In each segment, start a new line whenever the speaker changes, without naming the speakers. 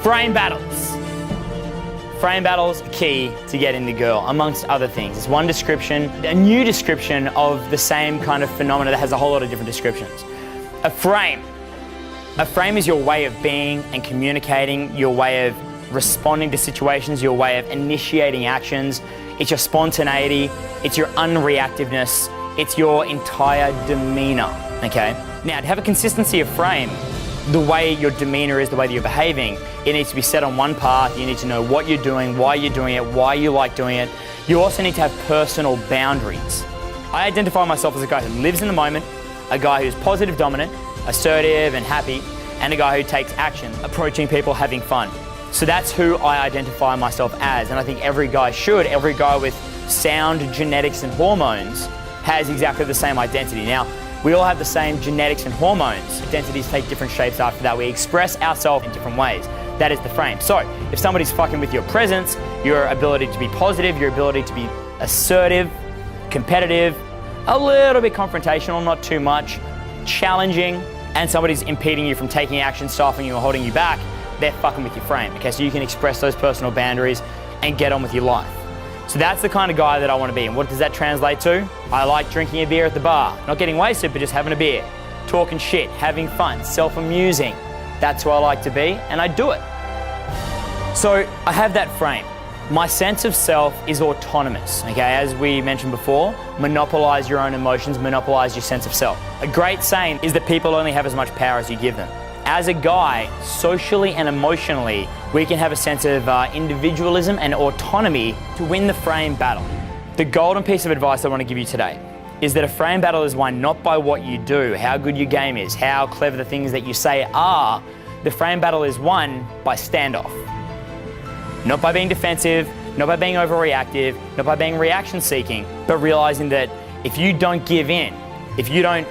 Frame battles. Frame battles are key to getting the girl, amongst other things. It's one description, a new description of the same kind of phenomena that has a whole lot of different descriptions. A frame. A frame is your way of being and communicating, your way of responding to situations, your way of initiating actions. It's your spontaneity, it's your unreactiveness, it's your entire demeanor, okay? Now, to have a consistency of frame, the way your demeanor is, the way that you're behaving, it needs to be set on one path. You need to know what you're doing, why you're doing it, why you like doing it. You also need to have personal boundaries. I identify myself as a guy who lives in the moment, a guy who's positive dominant, assertive and happy, and a guy who takes action, approaching people, having fun. So that's who I identify myself as, and I think every guy should. Every guy with sound genetics and hormones has exactly the same identity. Now, we all have the same genetics and hormones. Identities take different shapes after that. We express ourselves in different ways. That is the frame. So, if somebody's fucking with your presence, your ability to be positive, your ability to be assertive, competitive, a little bit confrontational, not too much, challenging, and somebody's impeding you from taking action, stopping you or holding you back, they're fucking with your frame. Okay, so you can express those personal boundaries and get on with your life. So that's the kind of guy that I want to be. And what does that translate to? I like drinking a beer at the bar. Not getting wasted, but just having a beer. Talking shit, having fun, self-amusing. That's who I like to be, and I do it. So I have that frame. My sense of self is autonomous, okay? As we mentioned before, monopolize your own emotions, monopolize your sense of self. A great saying is that people only have as much power as you give them. As a guy, socially and emotionally, we can have a sense of individualism and autonomy to win the frame battle. The golden piece of advice I want to give you today is that a frame battle is won not by what you do, how good your game is, how clever the things that you say are. The frame battle is won by standoff. Not by being defensive, not by being overreactive, not by being reaction seeking, but realizing that if you don't give in, if you don't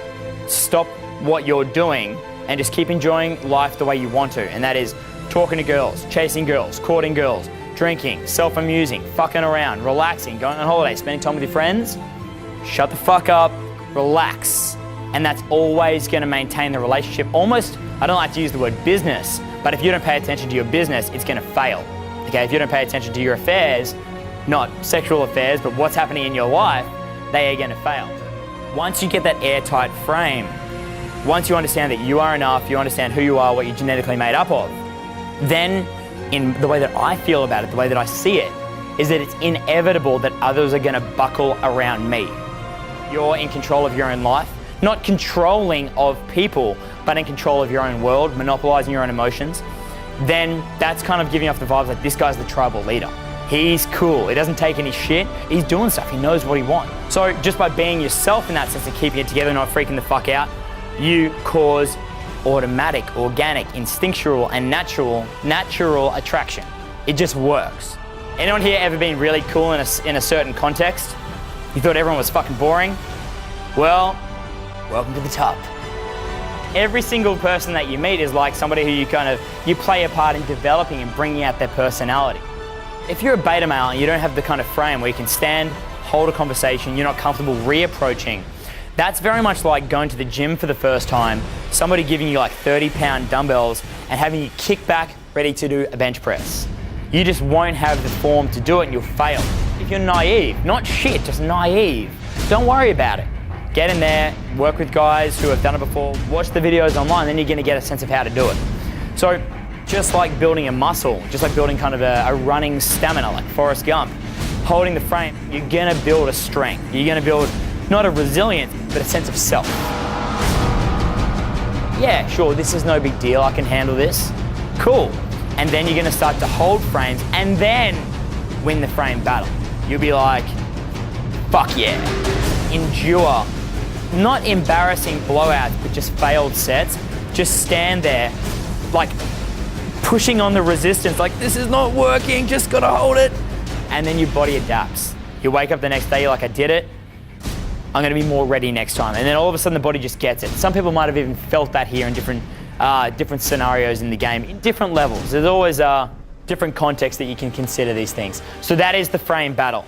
stop what you're doing and just keep enjoying life the way you want to, and that is talking to girls, chasing girls, courting girls, drinking, self-amusing, fucking around, relaxing, going on holiday, spending time with your friends, shut the fuck up, relax. And that's always gonna maintain the relationship. Almost, I don't like to use the word business, but if you don't pay attention to your business, it's gonna fail. Okay, if you don't pay attention to your affairs, not sexual affairs, but what's happening in your life, they are gonna fail. Once you get that airtight frame, once you understand that you are enough, you understand who you are, what you're genetically made up of, then in the way that I feel about it, the way that I see it, is that it's inevitable that others are gonna buckle around me. You're in control of your own life, not controlling of people, but in control of your own world, monopolizing your own emotions. Then that's kind of giving off the vibes like this guy's the tribal leader. He's cool, he doesn't take any shit, he's doing stuff, he knows what he wants. So just by being yourself in that sense and keeping it together, not freaking the fuck out, you cause automatic, organic, instinctual, and natural attraction. It just works. Anyone here ever been really cool in a certain context? You thought everyone was fucking boring? Well, welcome to the top. Every single person that you meet is like somebody who you play a part in developing and bringing out their personality. If you're a beta male and you don't have the kind of frame where you can stand, hold a conversation, you're not comfortable reapproaching, that's very much like going to the gym for the first time, somebody giving you like 30-pound dumbbells and having you kick back ready to do a bench press. You just won't have the form to do it and you'll fail. If you're naive, not shit, just naive, don't worry about it. Get in there, work with guys who have done it before, watch the videos online, then you're gonna get a sense of how to do it. So just like building a muscle, just like building kind of a running stamina like Forrest Gump, holding the frame, you're gonna build a strength. You're gonna build not a resilience, but a sense of self. Yeah, sure, this is no big deal, I can handle this. Cool. And then you're gonna start to hold frames and then win the frame battle. You'll be like, fuck yeah. Endure. Not embarrassing blowouts, but just failed sets. Just stand there, like pushing on the resistance, like this is not working, just gotta hold it. And then your body adapts. You wake up the next day, you're like, I did it. I'm gonna be more ready next time. And then all of a sudden the body just gets it. Some people might have even felt that here in different scenarios in the game, in different levels. There's always different contexts that you can consider these things. So that is the frame battle.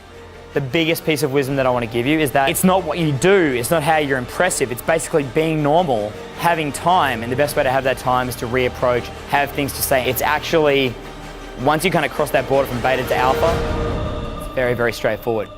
The biggest piece of wisdom that I want to give you is that it's not what you do, it's not how you're impressive, it's basically being normal, having time, and the best way to have that time is to reapproach, have things to say. It's actually, once you kind of cross that border from beta to alpha, it's very, very straightforward.